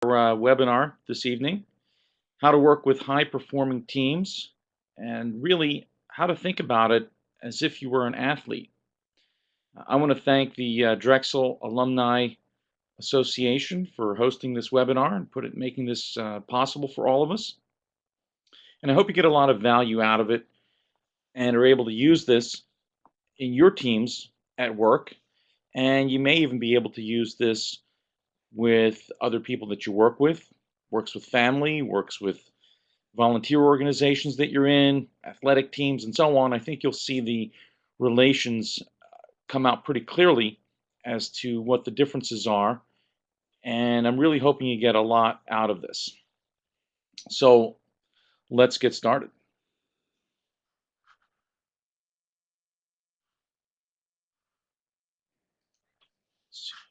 Webinar this evening, how to work with high-performing teams, and really how to think about it as if you were an athlete. I want to thank the Drexel Alumni Association for hosting this webinar and making this possible for all of us. And I hope you get a lot of value out of it and are able to use this in your teams at work. And you may even be able to use this with other people that you work with, works with family, works with volunteer organizations that you're in, athletic teams, and so on. I think you'll see the relations come out pretty clearly as to what the differences are. And I'm really hoping you get a lot out of this. So let's get started.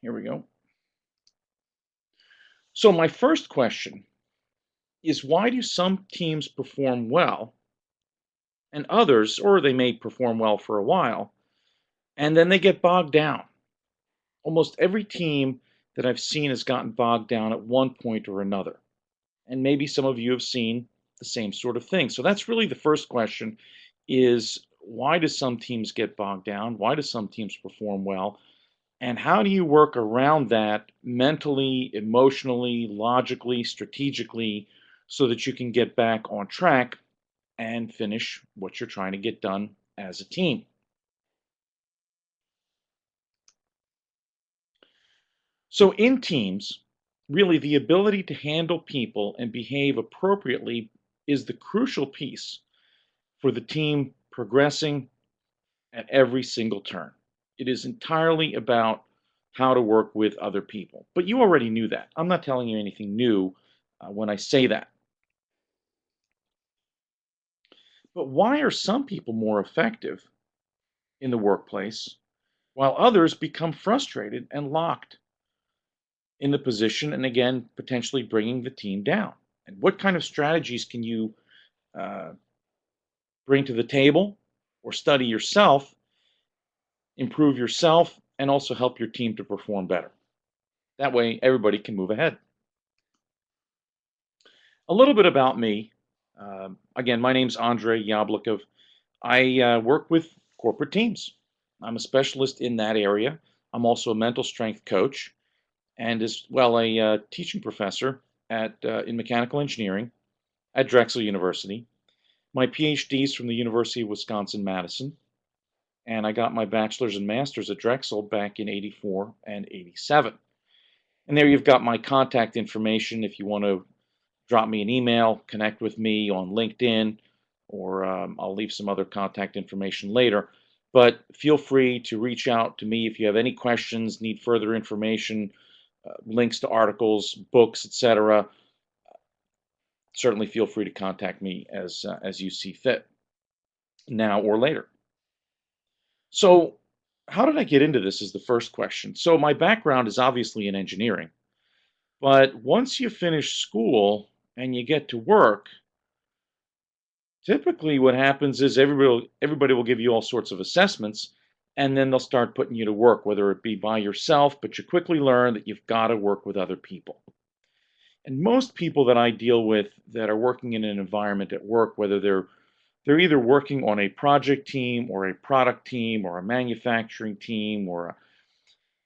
Here we go. So my first question is, why do some teams perform well and others, or they may perform well for a while, and then they get bogged down? Almost every team that I've seen has gotten bogged down at one point or another. And maybe some of you have seen the same sort of thing. So that's really the first question, is why do some teams get bogged down? Why do some teams perform well? And how do you work around that mentally, emotionally, logically, strategically, so that you can get back on track and finish what you're trying to get done as a team? So in teams, really the ability to handle people and behave appropriately is the crucial piece for the team progressing at every single turn. It is entirely about how to work with other people. But you already knew that. I'm not telling you anything new when I say that. But why are some people more effective in the workplace while others become frustrated and locked in the position, and again, potentially bringing the team down? And what kind of strategies can you uh, bring to the table or study yourself, improve yourself, and also help your team to perform better? That way, everybody can move ahead. A little bit about me. Again, my name's Andrei Jablokow. I work with corporate teams. I'm a specialist in that area. I'm also a mental strength coach and as well a teaching professor in mechanical engineering at Drexel University. My PhD is from the University of Wisconsin-Madison, and I got my bachelor's and master's at Drexel back in '84 and '87. And there you've got my contact information if you want to drop me an email, connect with me on LinkedIn, or I'll leave some other contact information later. But feel free to reach out to me if you have any questions, need further information, links to articles, books, etc. Certainly feel free to contact me as you see fit, now or later. So, how did I get into this is the first question. So, my background is obviously in engineering, but once you finish school and you get to work, typically what happens is everybody will give you all sorts of assessments, and then they'll start putting you to work, whether it be by yourself, but you quickly learn that you've got to work with other people. And most people that I deal with that are working in an environment at work, whether they're either working on a project team or a product team or a manufacturing team or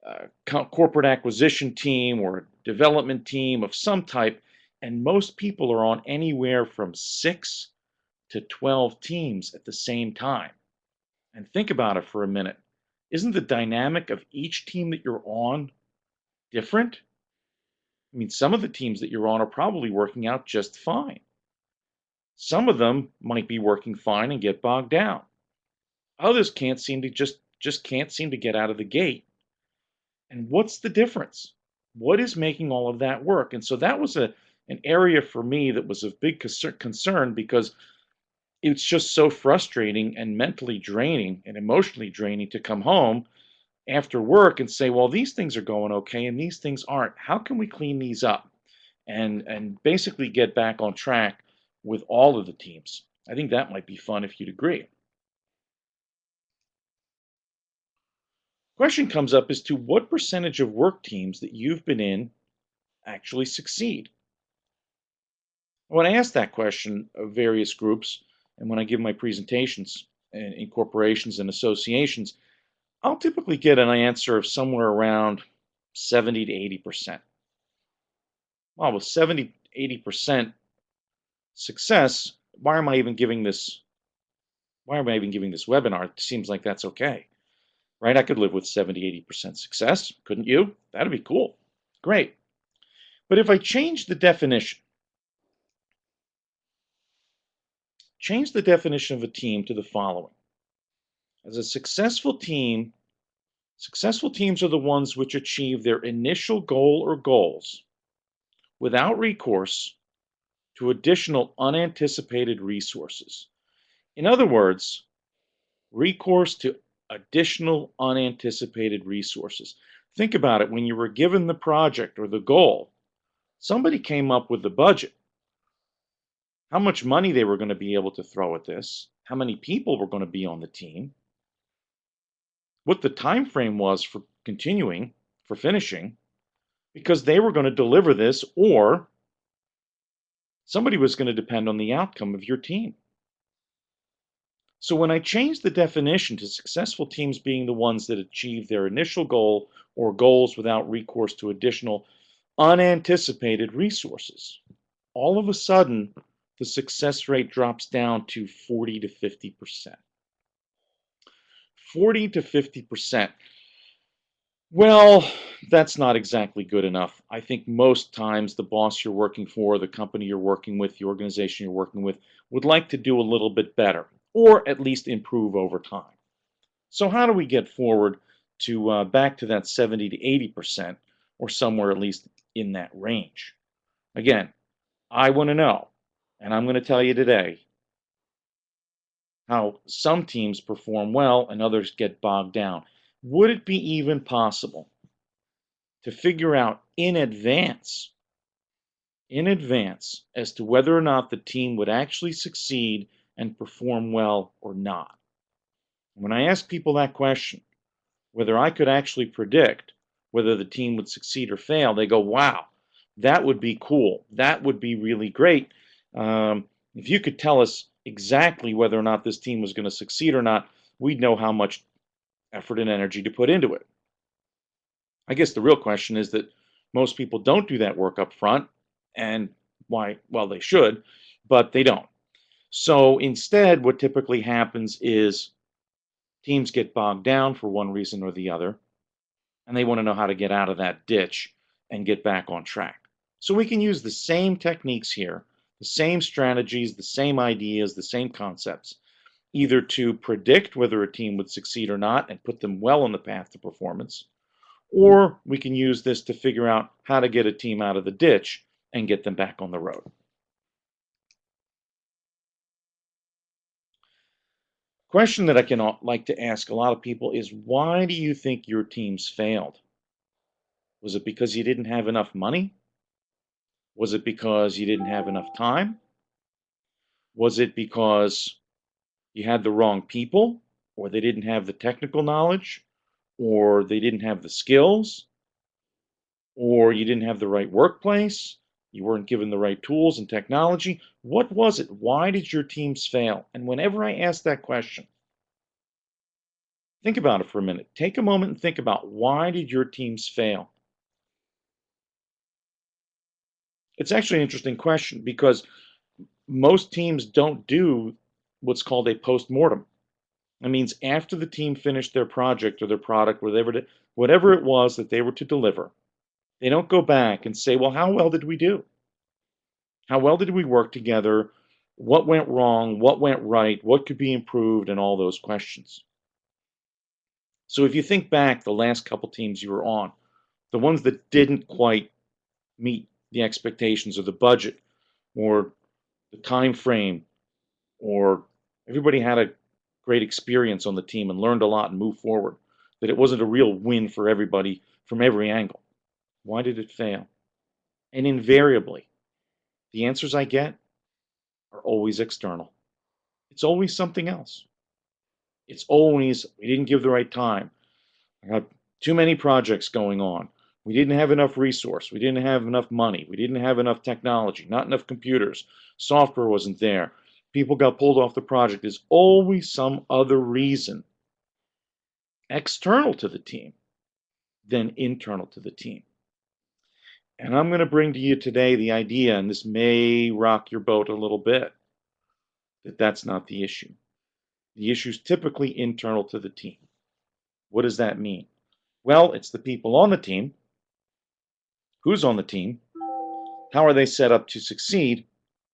a corporate acquisition team or a development team of some type, and most people are on anywhere from 6 to 12 teams at the same time. And think about it for a minute. Isn't the dynamic of each team that you're on different? I mean, some of the teams that you're on are probably working out just fine. Some of them might be working fine and get bogged down. Others can't seem to just can't seem to get out of the gate. And what's the difference? What is making all of that work? And so that was an area for me that was of big concern, because it's just so frustrating and mentally draining and emotionally draining to come home after work and say, well, these things are going okay and these things aren't. How can we clean these up and basically get back on track with all of the teams? I think that might be fun if you'd agree. Question comes up as to what percentage of work teams that you've been in actually succeed? When I ask that question of various groups, and when I give my presentations in corporations and associations, I'll typically get an answer of somewhere around 70 to 80%. Well, with 70, 80% success, why am I even giving this webinar? It seems like that's okay, right? I could live with 70, 80% success, couldn't you? That'd be cool. Great. But if I change the definition of a team to the following. As a successful teams are the ones which achieve their initial goal or goals without recourse to additional unanticipated resources. In other words, recourse to additional unanticipated resources. Think about it. When you were given the project or the goal, somebody came up with the budget, how much money they were going to be able to throw at this, how many people were going to be on the team, what the time frame was for continuing, for finishing, because they were going to deliver this, or somebody was going to depend on the outcome of your team. So when I changed the definition to successful teams being the ones that achieve their initial goal or goals without recourse to additional unanticipated resources, all of a sudden the success rate drops down to 40 to 50%. 40 to 50%. Well, that's not exactly good enough. I think most times the boss you're working for, the company you're working with, the organization you're working with would like to do a little bit better, or at least improve over time. So how do we get forward to back to that 70 to 80%, or somewhere at least in that range? Again, I want to know, and I'm going to tell you today how some teams perform well and others get bogged down. Would it be even possible to figure out in advance as to whether or not the team would actually succeed and perform well or not? When I ask people that question, whether I could actually predict whether the team would succeed or fail, they go, wow, that would be cool. That would be really great. If you could tell us exactly whether or not this team was going to succeed or not, we'd know how much effort and energy to put into it. I guess the real question is that most people don't do that work up front, and why? Well, they should, but they don't. So instead, what typically happens is teams get bogged down for one reason or the other, and they want to know how to get out of that ditch and get back on track. So we can use the same techniques here, the same strategies, the same ideas, the same concepts, either to predict whether a team would succeed or not and put them well on the path to performance, or we can use this to figure out how to get a team out of the ditch and get them back on the road. Question that I can like to ask a lot of people is, why do you think your teams failed? Was it because you didn't have enough money? Was it because you didn't have enough time? Was it because you had the wrong people, or they didn't have the technical knowledge, or they didn't have the skills, or you didn't have the right workplace? You weren't given the right tools and technology? What was it? Why did your teams fail? And whenever I ask that question, think about it for a minute. Take a moment and think about, why did your teams fail? It's actually an interesting question because most teams don't do what's called a post-mortem. That means after the team finished their project or their product, whatever it was that they were to deliver, they don't go back and say, well, how well did we do? How well did we work together? What went wrong? What went right? What could be improved? And all those questions. So if you think back the last couple teams you were on, the ones that didn't quite meet the expectations or the budget or the time frame, or everybody had a great experience on the team and learned a lot and moved forward, that it wasn't a real win for everybody from every angle. Why did it fail? And invariably, the answers I get are always external. It's always something else. It's always, we didn't give the right time. I got too many projects going on. We didn't have enough resource. We didn't have enough money. We didn't have enough technology, not enough computers. Software wasn't there. People got pulled off the project. There's always some other reason external to the team than internal to the team. And I'm going to bring to you today the idea, and this may rock your boat a little bit, that that's not the issue. The issue is typically internal to the team. What does that mean? Well, it's the people on the team. Who's on the team? How are they set up to succeed?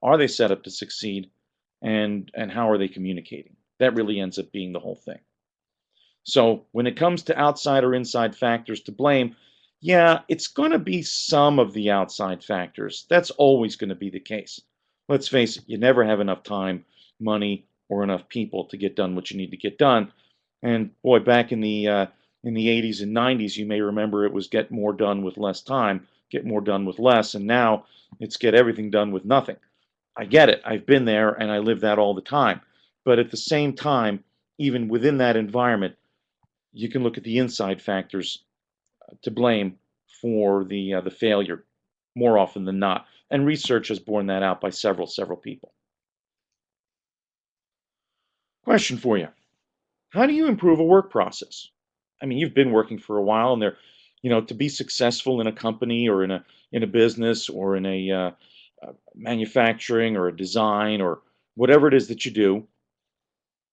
Are they set up to succeed? And how are they communicating? That really ends up being the whole thing. So when it comes to outside or inside factors to blame, yeah, it's going to be some of the outside factors. That's always going to be the case. Let's face it, you never have enough time, money, or enough people to get done what you need to get done. And boy, back in the 80s and 90s, you may remember it was get more done with less time, get more done with less, and now it's get everything done with nothing. I get it. I've been there and I live that all the time. But at the same time, even within that environment, you can look at the inside factors to blame for the failure more often than not. And research has borne that out by several people. Question for you. How do you improve a work process? I mean, you've been working for a while and to be successful in a company or in a business or in a manufacturing or a design or whatever it is that you do,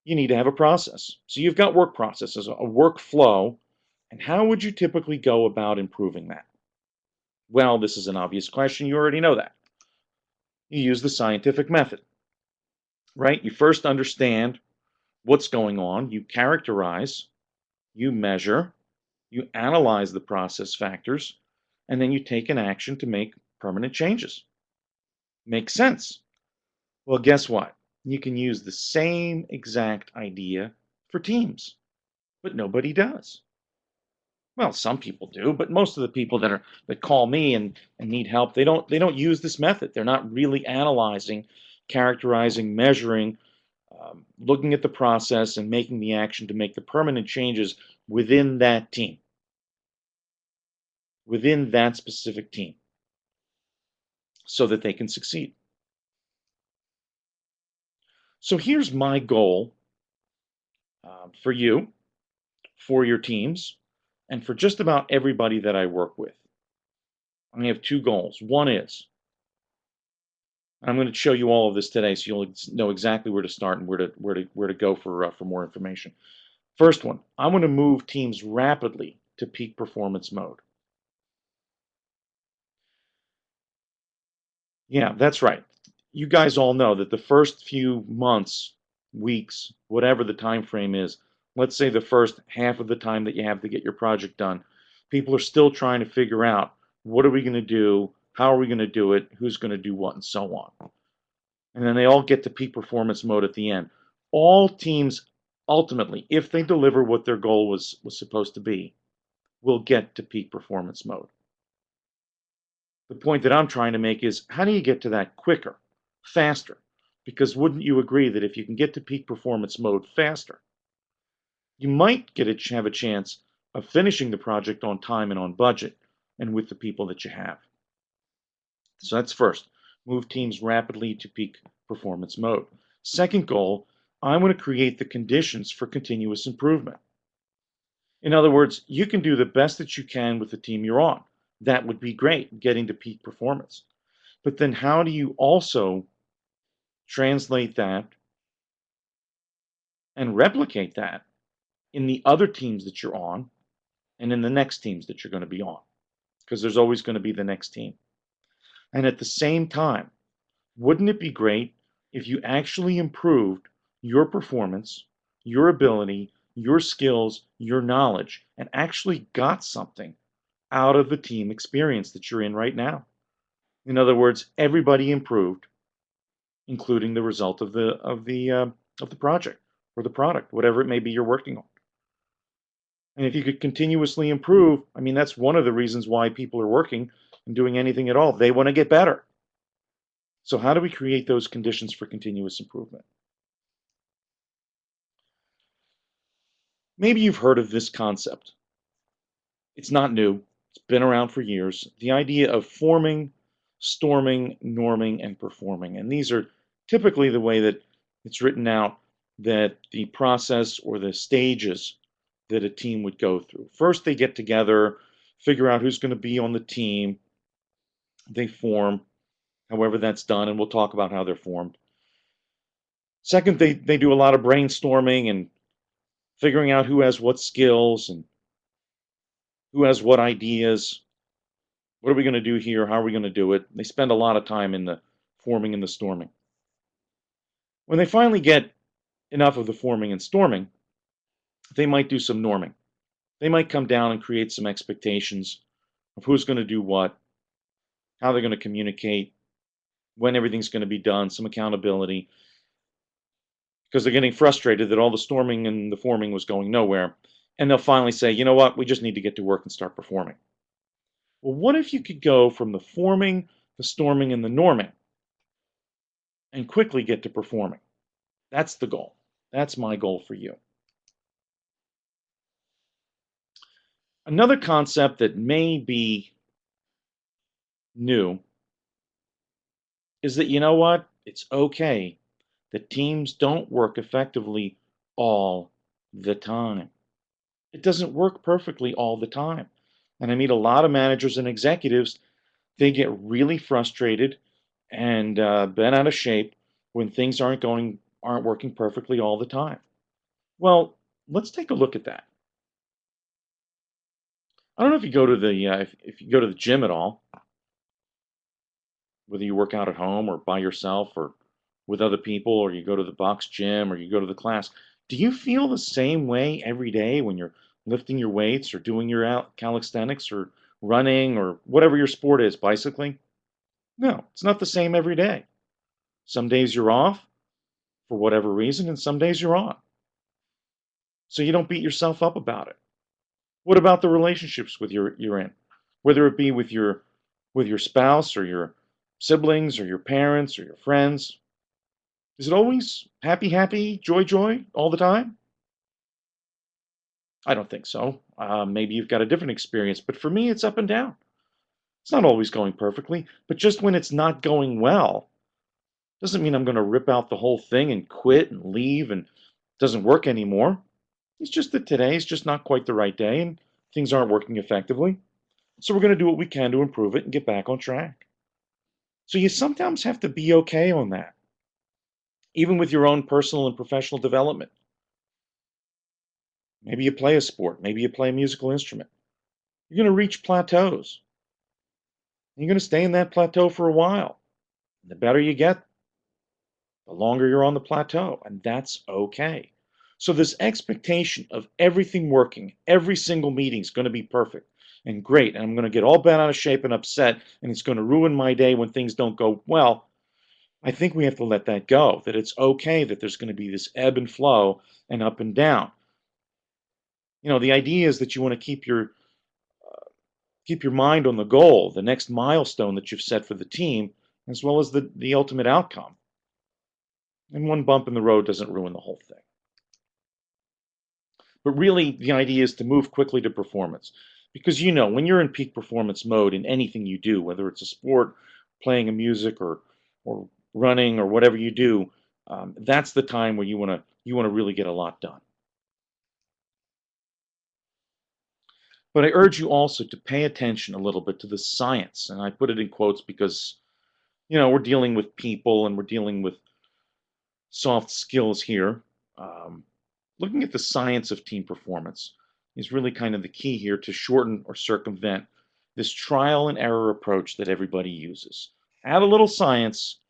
you need to have a process. So you've got work processes, a workflow, and how would you typically go about improving that? Well, this is an obvious question. You already know that. You use the scientific method, right? You first understand what's going on, you characterize, you measure, you analyze the process factors, and then you take an action to make permanent changes. Makes sense. Well, guess what? You can use the same exact idea for teams, but nobody does. Well, some people do, but most of the people that call me and need help, they don't use this method. They're not really analyzing, characterizing, measuring, looking at the process and making the action to make the permanent changes within that team, within that specific team, so that they can succeed. So here's my goal for you, for your teams, and for just about everybody that I work with. I have two goals. One is I'm going to show you all of this today, so you'll know exactly where to start and where to go for more information. First one, I want to move teams rapidly to peak performance mode. Yeah, that's right. You guys all know that the first few months, weeks, whatever the time frame is, let's say the first half of the time that you have to get your project done, people are still trying to figure out what are we going to do, how are we going to do it, who's going to do what, and so on. And then they all get to peak performance mode at the end. All teams ultimately, if they deliver what their goal was supposed to be, will get to peak performance mode. The point that I'm trying to make is how do you get to that quicker, faster? Because wouldn't you agree that if you can get to peak performance mode faster, you might have a chance of finishing the project on time and on budget and with the people that you have. So that's first, move teams rapidly to peak performance mode. Second goal, I want to create the conditions for continuous improvement. In other words, you can do the best that you can with the team you're on. That would be great, getting to peak performance. But then how do you also translate that and replicate that in the other teams that you're on and in the next teams that you're going to be on? Because there's always going to be the next team. And at the same time, wouldn't it be great if you actually improved your performance, your ability, your skills, your knowledge, and actually got something out of the team experience that you're in right now? In other words, everybody improved, including the result of the project or the product, whatever it may be you're working on. And if you could continuously improve, I mean, that's one of the reasons why people are working and doing anything at all. They want to get better. So how do we create those conditions for continuous improvement? Maybe you've heard of this concept. It's not new. It's been around for years. The idea of forming, storming, norming, and performing. And these are typically the way that it's written out, that the process or the stages that a team would go through. First, they get together, figure out who's going to be on the team. They form, however that's done, and we'll talk about how they're formed. Second, they do a lot of brainstorming and figuring out who has what skills and who has what ideas. What are we going to do here? How are we going to do it? They spend a lot of time in the forming and the storming. When they finally get enough of the forming and storming, they might do some norming. They might come down and create some expectations of who's going to do what, how they're going to communicate, when everything's going to be done, some accountability, because they're getting frustrated that all the storming and the forming was going nowhere. And they'll finally say, you know what, we just need to get to work and start performing. Well, what if you could go from the forming, the storming, and the norming and quickly get to performing? That's the goal. That's my goal for you. Another concept that may be new is that, you know what? It's okay that teams don't work effectively all the time. It doesn't work perfectly all the time. And I meet a lot of managers and executives, they get really frustrated and bent out of shape when things aren't working perfectly all the time. Well, let's take a look at that. I don't know if you go to the if you go to the gym at all, whether you work out at home or by yourself or with other people, or you go to the box gym or you go to the class. Do you feel the same way every day when you're lifting your weights or doing your calisthenics or running or whatever your sport is, bicycling? No, it's not the same every day. Some days you're off for whatever reason, and some days you're on. So you don't beat yourself up about it. What about the relationships with you're in? Whether it be with your spouse or your siblings or your parents or your friends. Is it always happy, happy, joy, joy all the time? I don't think so. Maybe you've got a different experience, but for me, it's up and down. It's not always going perfectly, but just when it's not going well, doesn't mean I'm going to rip out the whole thing and quit and leave and it doesn't work anymore. It's just that today is just not quite the right day and things aren't working effectively. So we're going to do what we can to improve it and get back on track. So you sometimes have to be okay on that, even with your own personal and professional development. Maybe you play a sport, maybe you play a musical instrument. You're going to reach plateaus. You're going to stay in that plateau for a while. The better you get, the longer you're on the plateau, and that's okay. So, this expectation of everything working, every single meeting is going to be perfect and great, and I'm going to get all bent out of shape and upset, and it's going to ruin my day when things don't go well. I think we have to let that go, that it's okay that there's going to be this ebb and flow and up and down. The idea is that you want to keep your mind on the goal, the next milestone that you've set for the team, as well as the ultimate outcome. And one bump in the road doesn't ruin the whole thing. But really, the idea is to move quickly to performance. Because when you're in peak performance mode in anything you do, whether it's a sport, playing a music, or running, or whatever you do, that's the time where you want to really get a lot done. But I urge you also to pay attention a little bit to the science, and I put it in quotes because we're dealing with people and we're dealing with soft skills here. Looking at the science of team performance is really kind of the key here to shorten or circumvent this trial and error approach that everybody uses. Add a little science,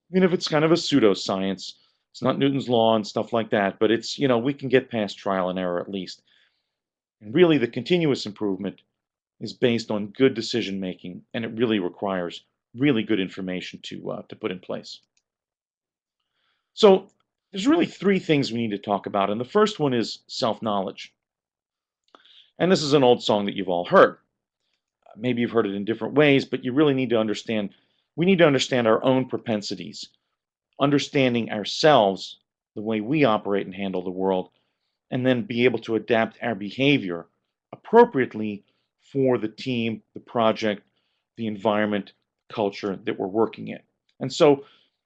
even if it's kind of a pseudoscience. It's not Newton's law and stuff like that, but it's, we can get past trial and error at least. And really, the continuous improvement is based on good decision making, and it really requires really good information to put in place. So there's really three things we need to talk about, and the first one is self-knowledge. And this is an old song that you've all heard. Maybe you've heard it in different ways, but you really need to understand. We need to understand our own propensities, understanding ourselves, the way we operate and handle the world, and then be able to adapt our behavior appropriately for the team, the project, the environment, culture that we're working in. And so,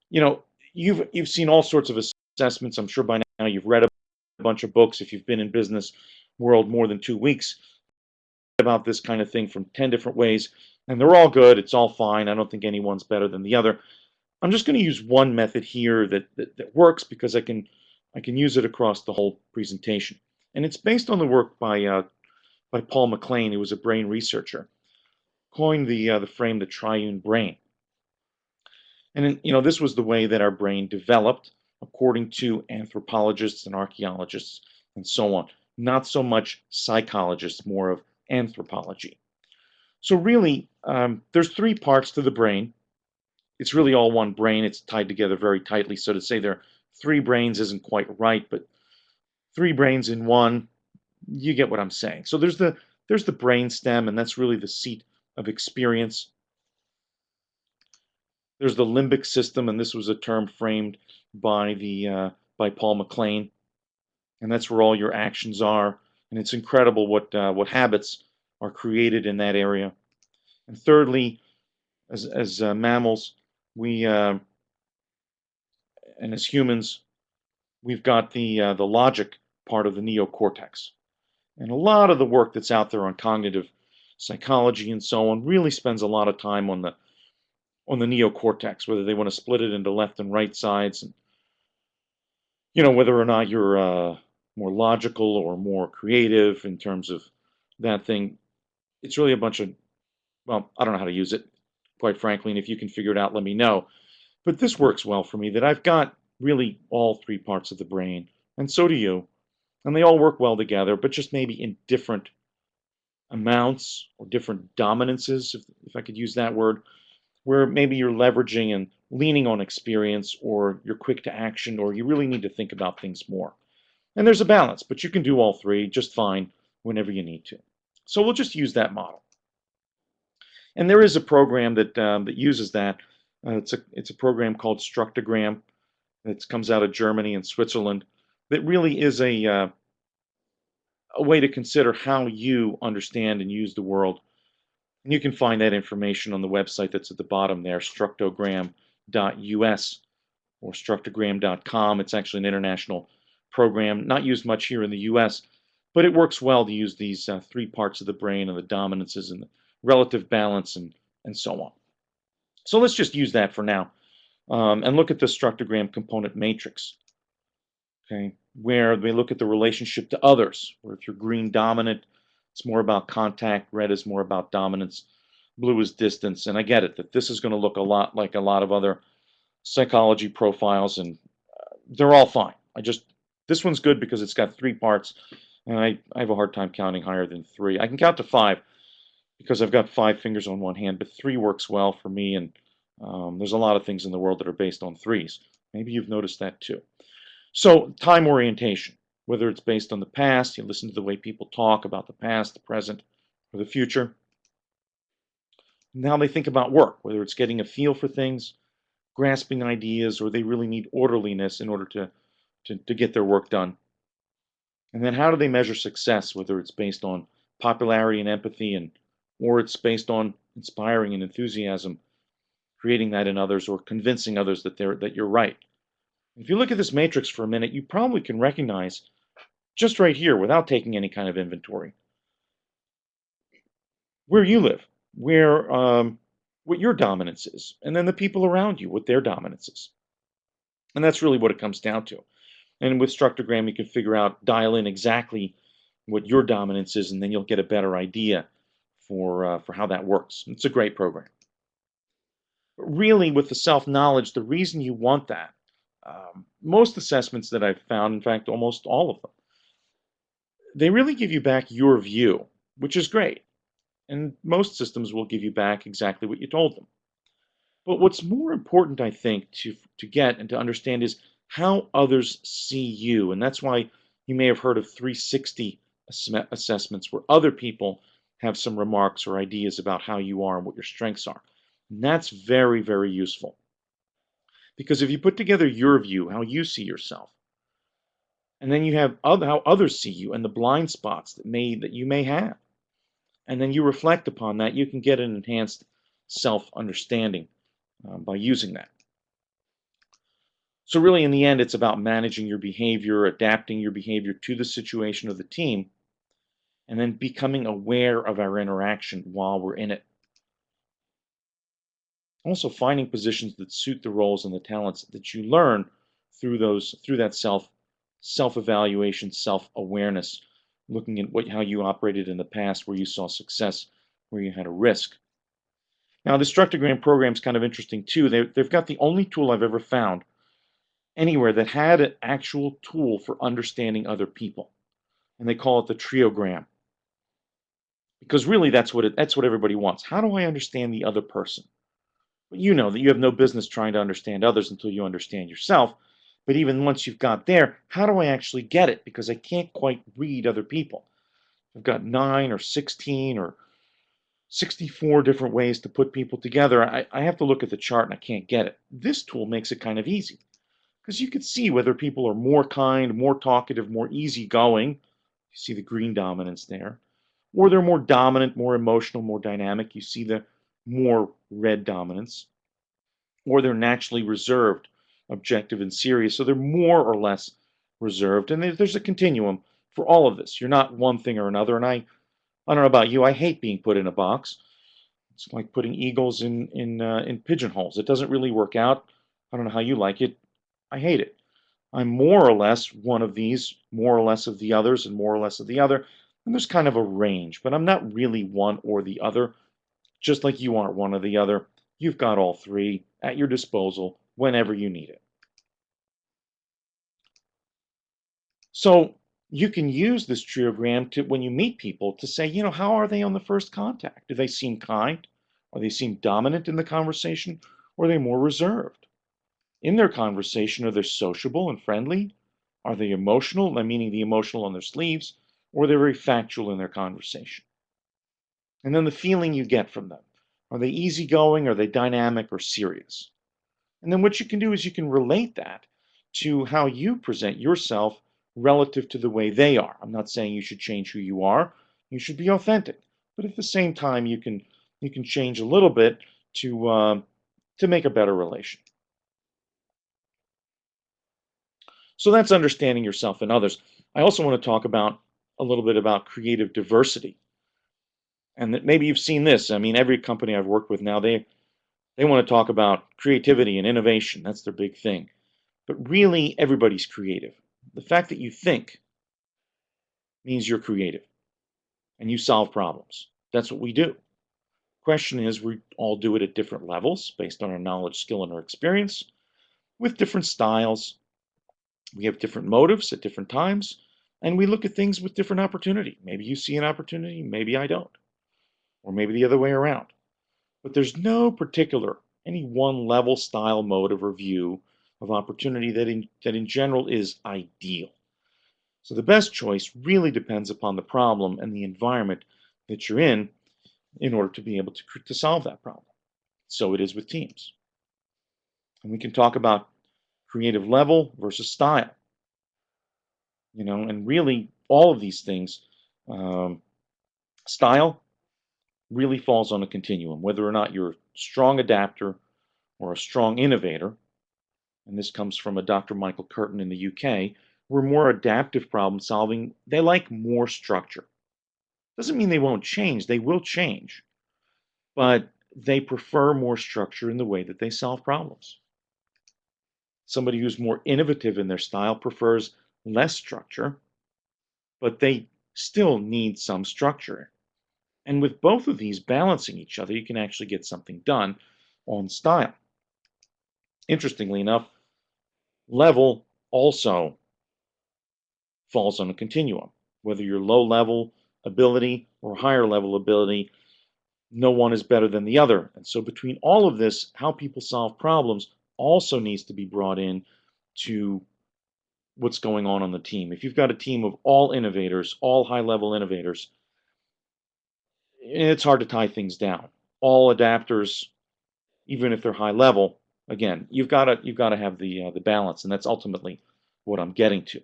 you know, you've seen all sorts of assessments. I'm sure by now you've read a bunch of books if you've been in business world more than 2 weeks about this kind of thing from 10 different ways, and they're all good. It's all fine. I don't think anyone's better than the other. I'm just going to use one method here that works because I can use it across the whole presentation. And it's based on the work by Paul MacLean, who was a brain researcher, coined the frame the triune brain. And this was the way that our brain developed according to anthropologists and archaeologists and so on. Not so much psychologists, more of anthropology. So really, there's three parts to the brain. It's really all one brain. It's tied together very tightly. So to say there are three brains isn't quite right, but three brains in one, you get what I'm saying. So there's the brain stem, and that's really the seat of experience. There's the limbic system, and this was a term framed by Paul MacLean, and that's where all your actions are. And it's incredible what habits are created in that area. And thirdly, as mammals, we and as humans, we've got the logic part of the neocortex. And a lot of the work that's out there on cognitive psychology and so on really spends a lot of time on the neocortex, whether they want to split it into left and right sides, and whether or not you're more logical or more creative in terms of that thing. It's really a bunch of, well, I don't know how to use it, quite frankly, and if you can figure it out, let me know. But this works well for me, that I've got really all three parts of the brain, and so do you, and they all work well together, but just maybe in different amounts or different dominances, if I could use that word, where maybe you're leveraging and leaning on experience, or you're quick to action, or you really need to think about things more. And there's a balance, but you can do all three just fine whenever you need to. So we'll just use that model. And there is a program that uses that. It's a program called Structogram that comes out of Germany and Switzerland. That really is a way to consider how you understand and use the world. And you can find that information on the website that's at the bottom there, structogram.us or structogram.com. It's actually an international program, not used much here in the US, but it works well to use these three parts of the brain and the dominances and the relative balance and so on. So let's just use that for now and look at the structogram component matrix, okay, where we look at the relationship to others, where if you're green dominant, it's more about contact, red is more about dominance, blue is distance. And I get it that this is going to look a lot like a lot of other psychology profiles, and they're all fine. This one's good because it's got three parts, and I have a hard time counting higher than three. I can count to five because I've got 5 fingers on one hand, but three works well for me, and there's a lot of things in the world that are based on threes. Maybe you've noticed that too. So time orientation, whether it's based on the past, you listen to the way people talk about the past, the present, or the future. And how they think about work, whether it's getting a feel for things, grasping ideas, or they really need orderliness in order to get their work done. And then how do they measure success, whether it's based on popularity and empathy, or it's based on inspiring and enthusiasm, creating that in others, or convincing others that you're right. If you look at this matrix for a minute, you probably can recognize just right here, without taking any kind of inventory, where you live, where what your dominance is, and then the people around you, what their dominance is. And that's really what it comes down to. And with Structogram, you can dial in exactly what your dominance is, and then you'll get a better idea for how that works. It's a great program. But really, with the self-knowledge, the reason you want that, most assessments that I've found, in fact, almost all of them, they really give you back your view, which is great. And most systems will give you back exactly what you told them. But what's more important, I think, to get and to understand is how others see you. And that's why you may have heard of 360 assessments, where other people have some remarks or ideas about how you are and what your strengths are. And that's very, very useful. Because if you put together your view, how you see yourself, and then you have how others see you and the blind spots that you may have, And then you reflect upon that, you can get an enhanced self-understanding by using that. So really, in the end, it's about managing your behavior, adapting your behavior to the situation of the team, and then becoming aware of our interaction while we're in it. Also finding positions that suit the roles and the talents that you learn through that self-evaluation, self-awareness, looking at how you operated in the past, where you saw success, where you had a risk. Now, the structogram program is kind of interesting too. They've got the only tool I've ever found anywhere that had an actual tool for understanding other people, and they call it the triogram. Because really, that's what everybody wants. How do I understand the other person? But you know that you have no business trying to understand others until you understand yourself. But even once you've got there, how do I actually get it? Because I can't quite read other people. I've got 9 or 16 or 64 different ways to put people together. I have to look at the chart and I can't get it. This tool makes it kind of easy because you can see whether people are more kind, more talkative, more easygoing. You see the green dominance there. Or they're more dominant, more emotional, more dynamic. You see the more red dominance. Or they're naturally reserved, objective, and serious. So they're more or less reserved. And there's a continuum for all of this. You're not one thing or another. And I don't know about you, I hate being put in a box. It's like putting eagles in pigeonholes. It doesn't really work out. I don't know how you like it. I hate it. I'm more or less one of these, more or less of the others, and more or less of the other. And there's kind of a range, but I'm not really one or the other. Just like you aren't one or the other, you've got all three at your disposal whenever you need it. So you can use this triogram to, when you meet people, to say, how are they on the first contact? Do they seem kind? Or they seem dominant in the conversation? Or are they more reserved? In their conversation, are they sociable and friendly? Are they emotional, meaning the emotional on their sleeves? Or they're very factual in their conversation? And then the feeling you get from them. Are they easygoing? Are they dynamic or serious? And then what you can do is you can relate that to how you present yourself relative to the way they are. I'm not saying you should change who you are. You should be authentic. But at the same time, you can change a little bit to make a better relation. So that's understanding yourself and others. I also want to talk about a little bit about creative diversity. And that maybe you've seen this. I mean, every company I've worked with now, they want to talk about creativity and innovation. That's their big thing. But really, everybody's creative. The fact that you think means you're creative and you solve problems. That's what we do. Question is, we all do it at different levels based on our knowledge, skill, and our experience with different styles. We have different motives at different times, and we look at things with different opportunity. Maybe you see an opportunity, maybe I don't, or maybe the other way around. But there's no particular, any one level, style, motive, or view of opportunity that in general is ideal. So the best choice really depends upon the problem and the environment that you're in order to be able to solve that problem. So it is with teams. And we can talk about creative level versus style, and really all of these things. Um, Style really falls on a continuum, whether or not you're a strong adapter or a strong innovator. And this comes from a Dr. Michael Curtin in the UK. We're more adaptive problem solving. They like more structure. Doesn't mean they won't change. They will change, but they prefer more structure in the way that they solve problems. Somebody who's more innovative in their style prefers less structure, but they still need some structure. And with both of these balancing each other, you can actually get something done on style. Interestingly enough, level also falls on a continuum. Whether you're low level ability or higher level ability, no one is better than the other. And so between all of this, how people solve problems also needs to be brought in to what's going on the team. If you've got a team of all innovators, all high level innovators, it's hard to tie things down. All adapters, even if they're high level, again, you've got to have the balance, and that's ultimately what I'm getting to.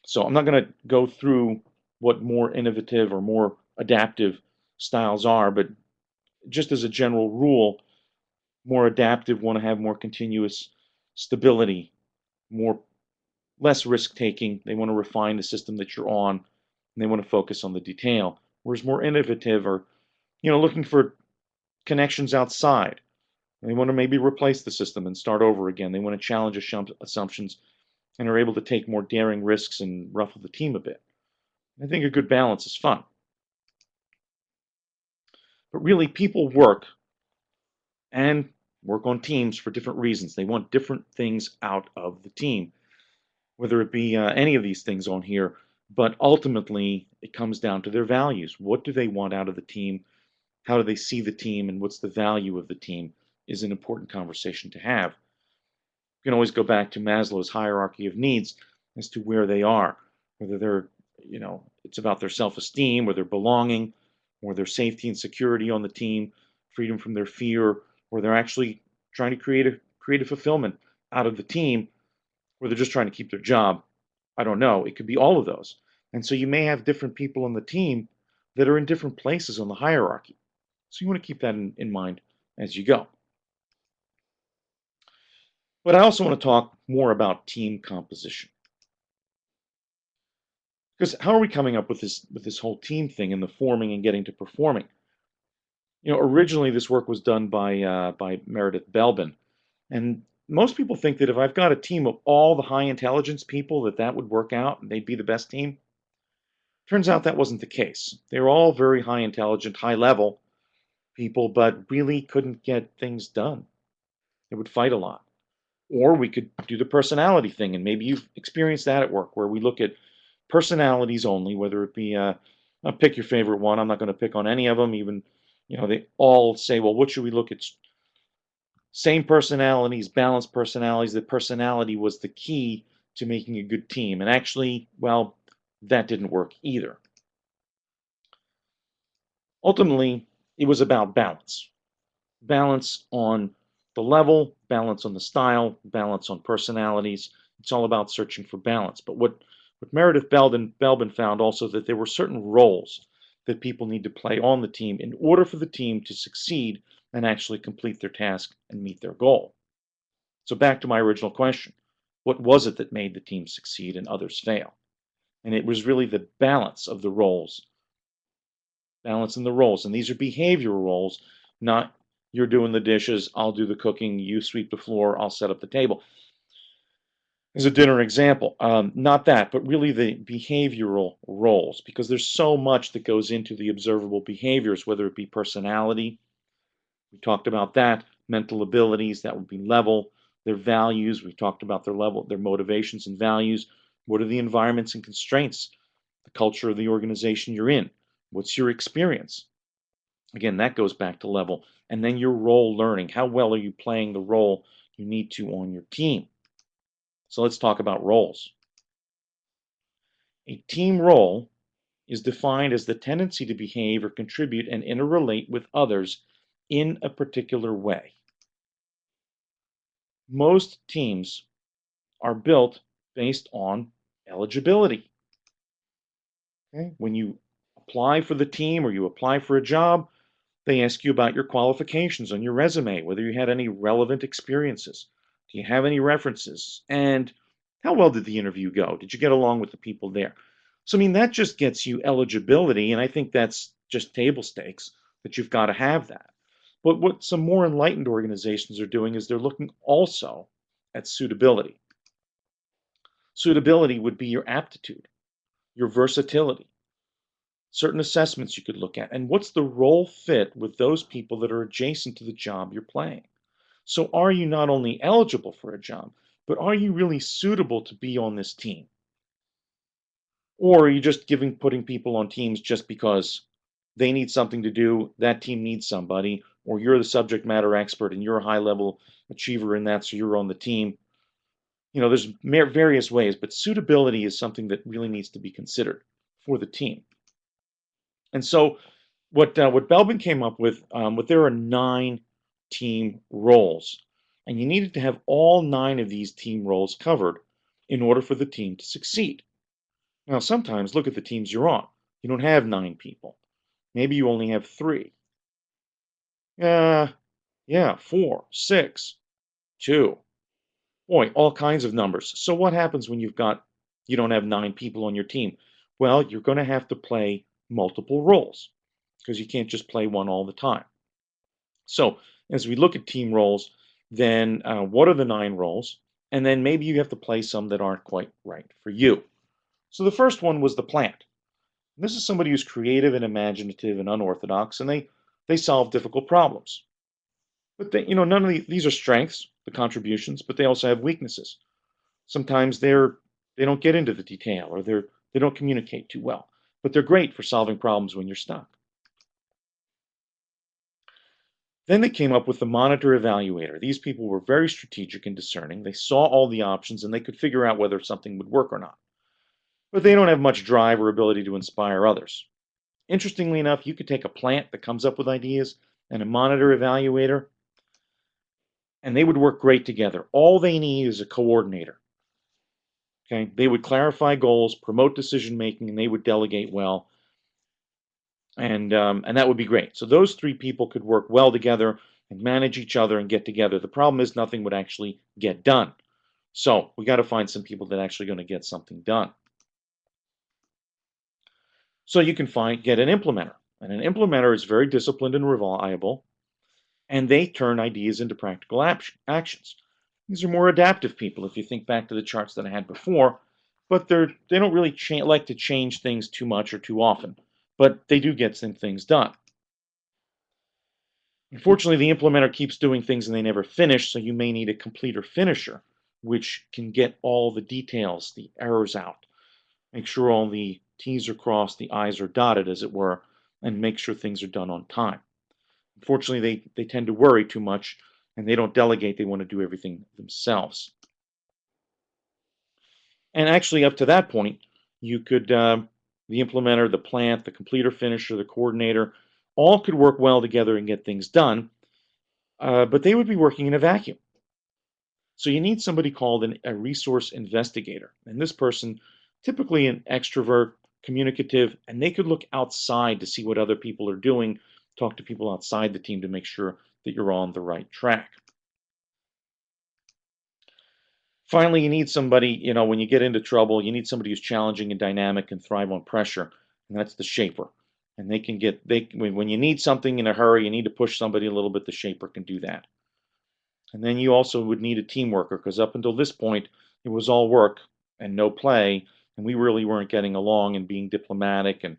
So I'm not going to go through what more innovative or more adaptive styles are, but just as a general rule, more adaptive want to have more continuous stability, more less risk taking. They want to refine the system that you're on, and they want to focus on the detail. Whereas more innovative are, looking for connections outside. They want to maybe replace the system and start over again. They want to challenge assumptions and are able to take more daring risks and ruffle the team a bit. I think a good balance is fun. But really, people and work on teams for different reasons. They want different things out of the team, whether it be any of these things on here. But ultimately, it comes down to their values. What do they want out of the team? How do they see the team? And what's the value of the team is an important conversation to have. You can always go back to Maslow's hierarchy of needs as to where they are, whether they're, it's about their self-esteem or their belonging or their safety and security on the team, freedom from their fear, or they're actually trying to create a fulfillment out of the team, or they're just trying to keep their job. I don't know. It could be all of those. And so you may have different people on the team that are in different places on the hierarchy. So you want to keep that in mind as you go. But I also want to talk more about team composition. Because how are we coming up with this whole team thing and the forming and getting to performing? Originally this work was done by Meredith Belbin, and most people think that if I've got a team of all the high intelligence people, that would work out and they'd be the best team. Turns out that wasn't the case. They were all very high intelligent, high level people, but really couldn't get things done. They would fight a lot. Or we could do the personality thing, and maybe you've experienced that at work, where we look at personalities only, whether it be pick your favorite one. I'm not going to pick on any of them. Even, they all say, well, what should we look at? Same personalities, balanced personalities. The personality was the key to making a good team. And actually, well, that didn't work either. Ultimately, it was about balance. Balance on the level, balance on the style, balance on personalities. It's all about searching for balance. But what Meredith Belbin found also that there were certain roles that people need to play on the team in order for the team to succeed and actually complete their task and meet their goal. So back to my original question, what was it that made the team succeed and others fail? And it was really the balance of the roles, balance in the roles. And these are behavioral roles, not you're doing the dishes, I'll do the cooking, you sweep the floor, I'll set up the table. As a dinner example, not that, but really the behavioral roles, because there's so much that goes into the observable behaviors, whether it be personality, we talked about that, mental abilities, that would be level, their values, we've talked about their level, their motivations and values, what are the environments and constraints, the culture of the organization you're in, what's your experience? Again, that goes back to level. And then your role learning, how well are you playing the role you need to on your team? So let's talk about roles. A team role is defined as the tendency to behave or contribute and interrelate with others in a particular way. Most teams are built based on eligibility. Okay? When you apply for the team or you apply for a job, they ask you about your qualifications on your resume, whether you had any relevant experiences. Do you have any references? And how well did the interview go? Did you get along with the people there? So, I mean, that just gets you eligibility, and I think that's just table stakes that you've got to have that. But what some more enlightened organizations are doing is they're looking also at suitability. Suitability would be your aptitude, your versatility, certain assessments you could look at, and what's the role fit with those people that are adjacent to the job you're playing. So are you not only eligible for a job, but are you really suitable to be on this team? Or are you just putting people on teams just because they need something to do, that team needs somebody, or you're the subject matter expert and you're a high level achiever in that, so you're on the team? There's various ways, but suitability is something that really needs to be considered for the team. And so what Belbin came up with, there are 9 team roles, and you needed to have all 9 of these team roles covered in order for the team to succeed. Now, sometimes look at the teams you're on. You don't have 9 people. Maybe you only have three. Uh, yeah, four, six, two. Boy, all kinds of numbers. So what happens when you don't have nine people on your team? Well, you're going to have to play multiple roles because you can't just play one all the time. So as we look at team roles, then what are the nine roles? And then maybe you have to play some that aren't quite right for you. So the first one was the plant. This is somebody who's creative and imaginative and unorthodox, and they solve difficult problems. But none of these are strengths, the contributions, but they also have weaknesses. Sometimes they don't get into the detail, or they don't communicate too well, but they're great for solving problems when you're stuck. Then they came up with the monitor evaluator. These people were very strategic and discerning. They saw all the options and they could figure out whether something would work or not. But they don't have much drive or ability to inspire others. Interestingly enough, you could take a plant that comes up with ideas and a monitor evaluator, and they would work great together. All they need is a coordinator. Okay, they would clarify goals, promote decision making, and they would delegate well, and that would be great. So those three people could work well together and manage each other and get together. The problem is nothing would actually get done. So we got to find some people that are actually going to get something done. So you can get an implementer, and an implementer is very disciplined and reliable, and they turn ideas into practical actions. These are more adaptive people, if you think back to the charts that I had before, but they don't really like to change things too much or too often, but they do get some things done. Unfortunately, the implementer keeps doing things and they never finish, so you may need a completer finisher, which can get all the details, the errors out, make sure all the T's are crossed, the I's are dotted, as it were, and make sure things are done on time. Unfortunately, they tend to worry too much and they don't delegate. They want to do everything themselves. And actually, up to that point, you could, the implementer, the plant, the completer finisher, the coordinator, all could work well together and get things done, but they would be working in a vacuum. So you need somebody called a resource investigator. And this person, typically an extrovert, communicative, and they could look outside to see what other people are doing, talk to people outside the team to make sure that you're on the right track. Finally, you need somebody, when you get into trouble, you need somebody who's challenging and dynamic and thrive on pressure. And that's the shaper. And when you need something in a hurry, you need to push somebody a little bit, the shaper can do that. And then you also would need a team worker because up until this point, it was all work and no play. And we really weren't getting along and being diplomatic and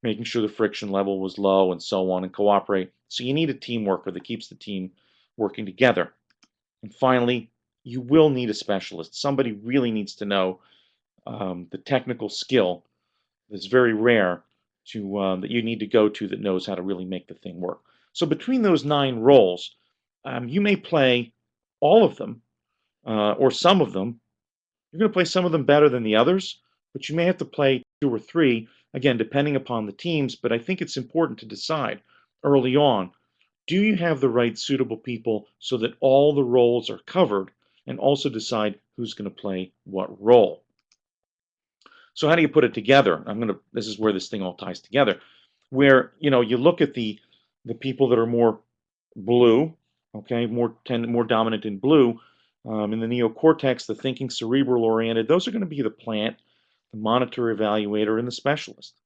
making sure the friction level was low and so on and cooperate. So you need a team worker that keeps the team working together. And finally, you will need a specialist. Somebody really needs to know the technical skill that's very rare that you need to go to that knows how to really make the thing work. So between those nine roles, you may play all of them or some of them. You're going to play some of them better than the others, but you may have to play two or three, again, depending upon the teams. But I think it's important to decide early on, do you have the right suitable people so that all the roles are covered, and also decide who's going to play what role. So how do you put it together? This is where this thing all ties together, where you look at the people that are more blue, okay, more dominant in blue, in the neocortex, the thinking cerebral oriented. Those are going to be the plant, the monitor evaluator, and the specialist.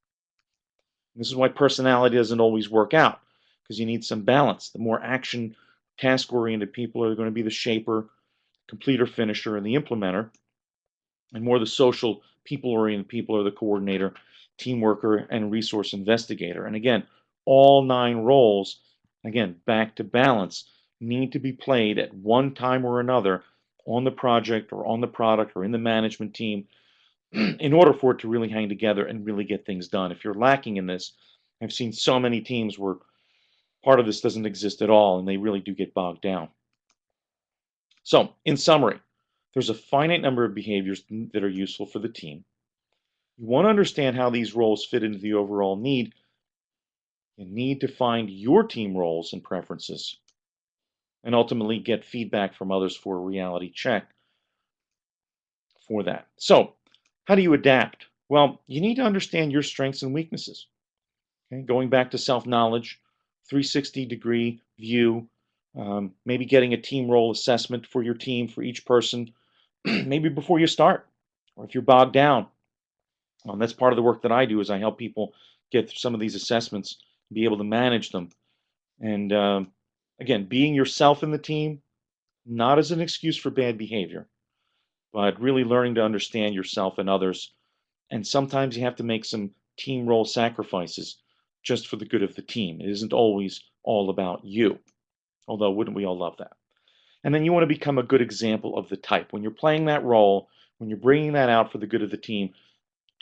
And this is why personality doesn't always work out, because you need some balance. The more action, task oriented people are going to be the shaper, completer, finisher, and the implementer, and more the social, people oriented people are the coordinator, team worker, and resource investigator. And again, all nine roles, again, back to balance, need to be played at one time or another on the project or on the product or in the management team in order for it to really hang together and really get things done. If you're lacking in this, I've seen so many teams where part of this doesn't exist at all and they really do get bogged down. So, in summary, there's a finite number of behaviors that are useful for the team. You want to understand how these roles fit into the overall need. You need to find your team roles and preferences and ultimately get feedback from others for a reality check for that. So, how do you adapt? Well, you need to understand your strengths and weaknesses. Okay, going back to self-knowledge, 360-degree view, maybe getting a team role assessment for your team, for each person, maybe before you start, or if you're bogged down. That's part of the work that I do is I help people get through some of these assessments, be able to manage them. And again, being yourself in the team, not as an excuse for bad behavior, but really learning to understand yourself and others. And sometimes you have to make some team role sacrifices just for the good of the team. It isn't always all about you, although wouldn't we all love that? And then you want to become a good example of the type. When you're playing that role, when you're bringing that out for the good of the team,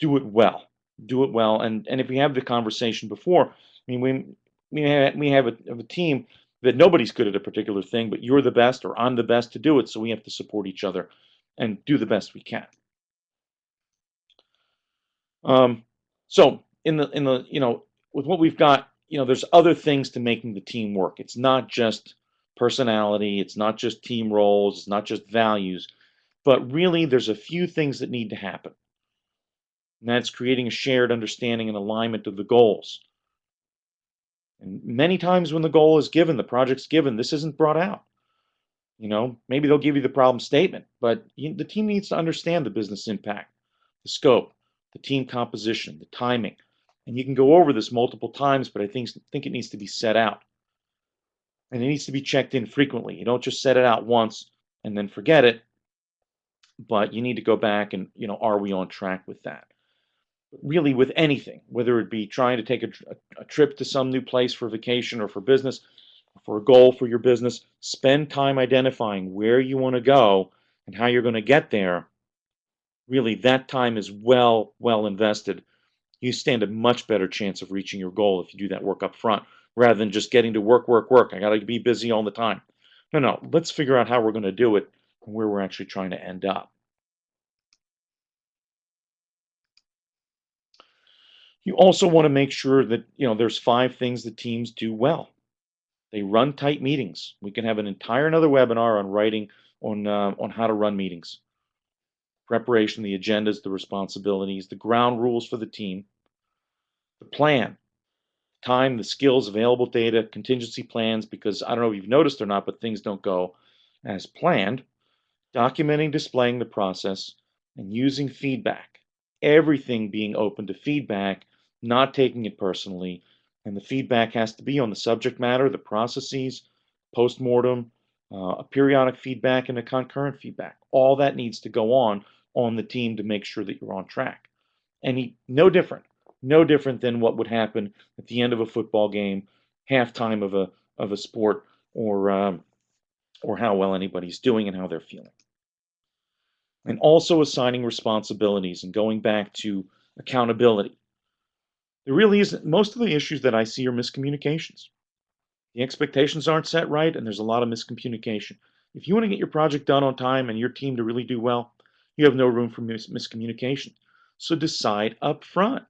do it well. Do it well. And if we have the conversation before, I mean, we have a team that nobody's good at a particular thing, but you're the best or I'm the best to do it. So we have to support each other and do the best we can. Um, so in the with what we've got, there's other things to making the team work. It's not just personality, it's not just team roles, it's not just values, but really there's a few things that need to happen. And that's creating a shared understanding and alignment of the goals. And many times when the goal is given, the project's given, this isn't brought out. Maybe they'll give you the problem statement, but the team needs to understand the business impact, the scope, the team composition, the timing. And you can go over this multiple times, but I think it needs to be set out. And it needs to be checked in frequently. You don't just set it out once and then forget it, but you need to go back and, are we on track with that? Really, with anything, whether it be trying to take a trip to some new place for vacation or for business, for a goal for your business, spend time identifying where you want to go and how you're going to get there. Really, that time is well invested. You stand a much better chance of reaching your goal if you do that work up front rather than just getting to work, work, work. I got to be busy all the time. No, let's figure out how we're going to do it and where we're actually trying to end up. You also want to make sure that, there's 5 things that teams do well. They run tight meetings. We can have an entire another webinar on writing on how to run meetings. Preparation, the agendas, the responsibilities, the ground rules for the team, the plan, time, the skills, available data, contingency plans, because I don't know if you've noticed or not, but things don't go as planned. Documenting, displaying the process, and using feedback. Everything being open to feedback, not taking it personally. And the feedback has to be on the subject matter, the processes, postmortem, a periodic feedback, and a concurrent feedback. All that needs to go on the team to make sure that you're on track. And no different than what would happen at the end of a football game, halftime of a sport, or how well anybody's doing and how they're feeling. And also assigning responsibilities and going back to accountability. There really isn't, most of the issues that I see are miscommunications. The expectations aren't set right, and there's a lot of miscommunication. If you want to get your project done on time and your team to really do well, you have no room for miscommunication. So decide up front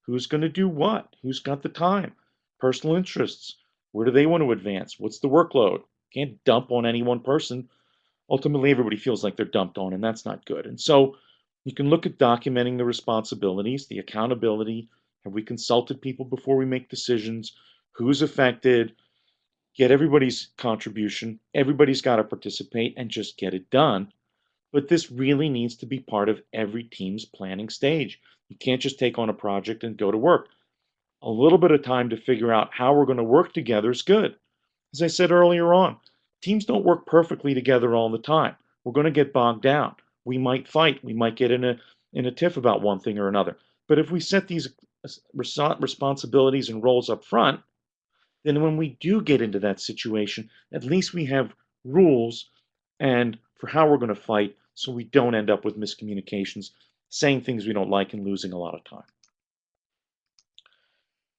who's going to do what, who's got the time, personal interests, where do they want to advance, what's the workload. Can't dump on any one person. Ultimately, everybody feels like they're dumped on, and that's not good. And so you can look at documenting the responsibilities, the accountability. Have we consulted people before we make decisions? Who's affected? Get everybody's contribution. Everybody's got to participate and just get it done. But this really needs to be part of every team's planning stage. You can't just take on a project and go to work. A little bit of time to figure out how we're going to work together is good. As I said earlier on, teams don't work perfectly together all the time. We're going to get bogged down. We might fight. We might get in a tiff about one thing or another. But if we set these responsibilities and roles up front, then when we do get into that situation, at least we have rules and for how we're going to fight so we don't end up with miscommunications, saying things we don't like and losing a lot of time.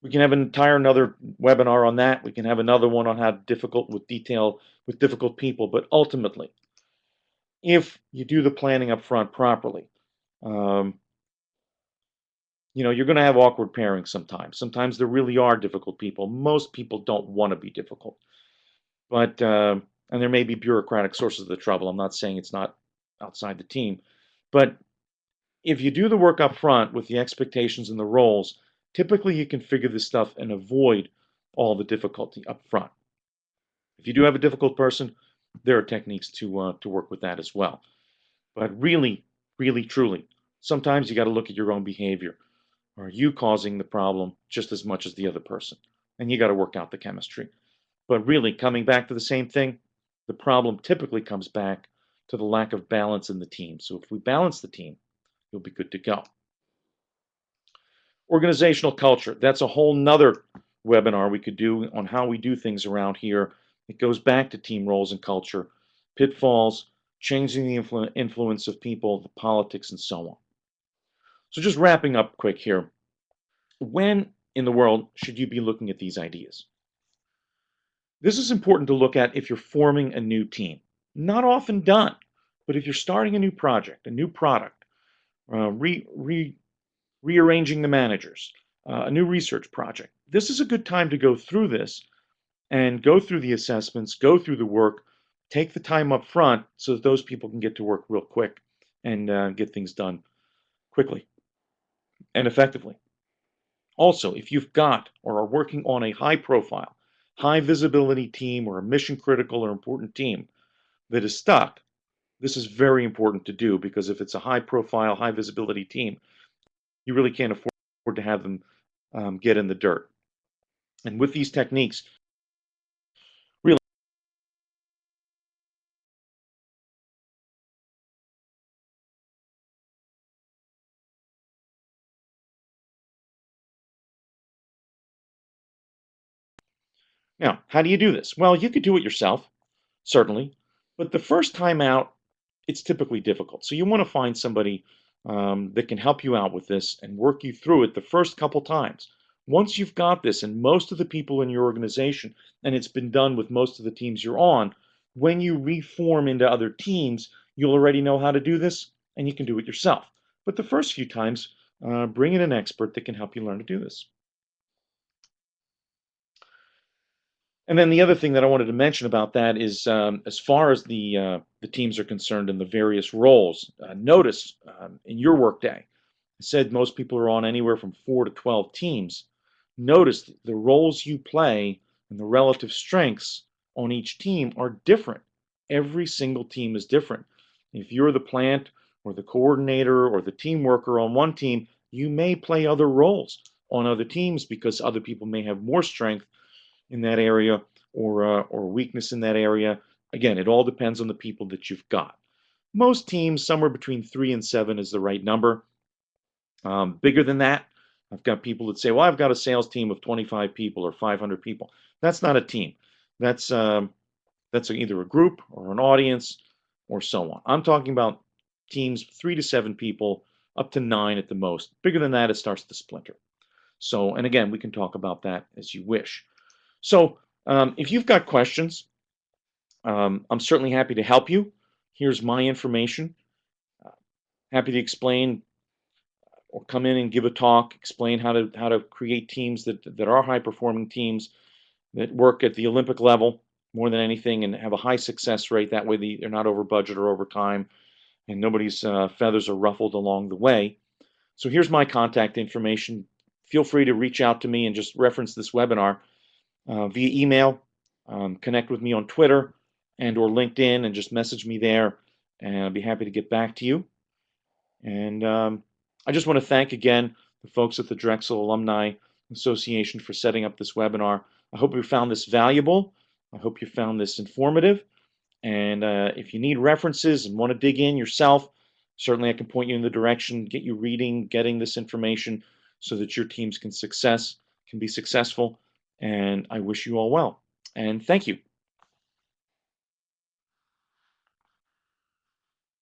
We can have another webinar on that. We can have another one on how difficult with difficult people. But ultimately, if you do the planning up front properly, you're going to have awkward pairings sometimes. Sometimes there really are difficult people. Most people don't want to be difficult, but and there may be bureaucratic sources of the trouble. I'm not saying it's not outside the team, but if you do the work up front with the expectations and the roles, Typically, you can figure this stuff and avoid all the difficulty up front. If you do have a difficult person, there are techniques to work with that as well. But really, really, truly, sometimes you got to look at your own behavior. Are you causing the problem just as much as the other person? And you got to work out the chemistry. But really, coming back to the same thing, the problem typically comes back to the lack of balance in the team. So if we balance the team, you'll be good to go. Organizational culture. That's a whole nother webinar we could do on how we do things around here. It goes back to team roles and culture, pitfalls, changing the influence of people, the politics, and so on. So just wrapping up quick here. When in the world should you be looking at these ideas? This is important to look at if you're forming a new team. Not often done, but if you're starting a new project, a new product, rearranging the managers, a new research project, this is a good time to go through this and go through the assessments, go through the work, take the time up front so that those people can get to work real quick and get things done quickly and effectively. Also, if you've got or are working on a high profile, high visibility team or a mission critical or important team that is stuck, this is very important to do because if it's a high profile, high visibility team, you really can't afford to have them get in the dirt. And with these techniques, really, now, how do you do this? Well, you could do it yourself, certainly, but the first time out, it's typically difficult. So you want to find somebody that can help you out with this and work you through it the first couple times. Once you've got this, and most of the people in your organization, and it's been done with most of the teams you're on, when you reform into other teams, you'll already know how to do this and you can do it yourself. But the first few times, bring in an expert that can help you learn to do this. And then the other thing that I wanted to mention about that is, as far as the teams are concerned and the various roles, notice in your workday, I said most people are on anywhere from 4 to 12 teams. Notice the roles you play and the relative strengths on each team are different. Every single team is different. If you're the plant or the coordinator or the team worker on one team, you may play other roles on other teams because other people may have more strength in that area or weakness in that area. Again, it all depends on the people that you've got. Most teams, somewhere between 3 and 7 is the right number. Bigger than that, I've got people that say, well, I've got a sales team of 25 people or 500 people. That's not a team. That's either a group or an audience or so on. I'm talking about teams 3 to 7 people, up to 9 at the most. Bigger than that, it starts to splinter. So, and again, we can talk about that as you wish. So, if you've got questions, I'm certainly happy to help you. Here's my information. Uh, Happy to explain or come in and give a talk, explain how to create teams that are high performing teams that work at the Olympic level more than anything and have a high success rate. That way, they're not over budget or over time, and nobody's feathers are ruffled along the way. So here's my contact information. Feel free to reach out to me and just reference this webinar via email, connect with me on Twitter and or LinkedIn and just message me there, and I'll be happy to get back to you. And I just want to thank again the folks at the Drexel Alumni Association for setting up this webinar. I hope you found this valuable. I hope you found this informative. And if you need references and want to dig in yourself, certainly I can point you in the direction, get you reading, getting this information so that your teams can be successful. And I wish you all well. And thank you.